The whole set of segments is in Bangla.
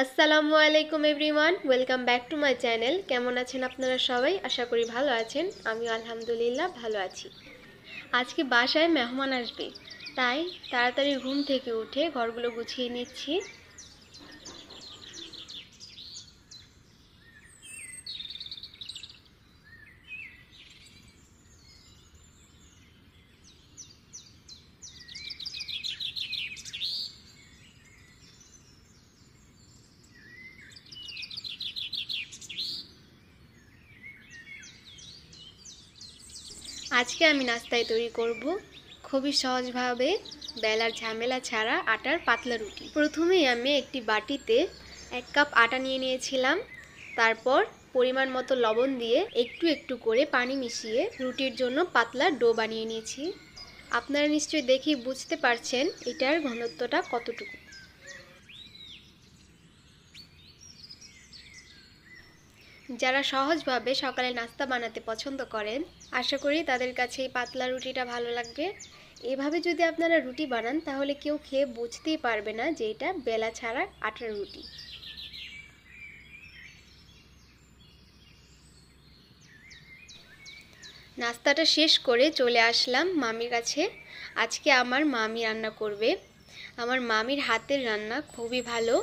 আসসালামু আলাইকুম everyone, welcome back to my channel. কেমন আছেন আপনারা সবাই? আশা করি ভালো আছেন। আমিও আলহামদুলিল্লাহ ভালো আছি। আজকে বাসায় মেহমান আসবে, তাই তাড়াতাড়ি ঘুম থেকে উঠে ঘরগুলো গুছিয়ে নিচ্ছি। আজকে আমি নাস্তায় তৈরি করব খুবই সহজভাবে বেলার ঝামেলা ছাড়া আটার পাতলা রুটি। প্রথমেই আমি একটি বাটিতে 1 কাপ আটা নিয়ে নিয়েছিলাম। তারপর পরিমাণ মতো লবণ দিয়ে একটু একটু করে পানি মিশিয়ে রুটির জন্য পাতলা ডো বানিয়ে নিয়েছি। আপনারা নিশ্চয়ই দেখেই বুঝতে পারছেন এটার ঘনত্বটা কতটুকু। যারা সহজভাবে সকালে নাস্তা বানাতে পছন্দ করেন, আশা করি তাদের কাছে এই পাতলা রুটিটা ভালো লাগবে। এভাবে যদি আপনারা রুটি বানান তাহলে কেউ খেয়ে বুঝতেই পারবে না যে এটা বেলা ছাড়া আটার রুটি। নাস্তাটা শেষ করে চলে আসলাম মামির কাছে। আজকে আমার মামি রান্না করবে। আমার মামির হাতের রান্না খুবই ভালো।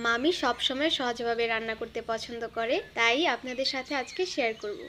মামি সবসময় সহজভাবে রান্না করতে পছন্দ করে, তাই আপনাদের সাথে আজকে শেয়ার করব।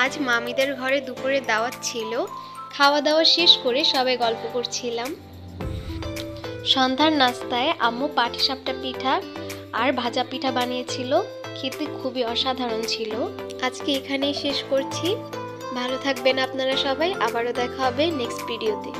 আজ মামিদের ঘরে দুপুরে দাওয়াত ছিল। খাওয়া দাওয়া শেষ করে সবাই গল্প করছিলাম। সন্ধ্যার নাস্তায় আম্মু পাটিসাপটা পিঠা আর ভাজা পিঠা বানিয়েছিল। খেতে খুবই অসাধারণ ছিল। আজকে এখানেই শেষ করছি। ভালো থাকবেন আপনারা সবাই। আবারও দেখা হবে নেক্সট ভিডিওতে।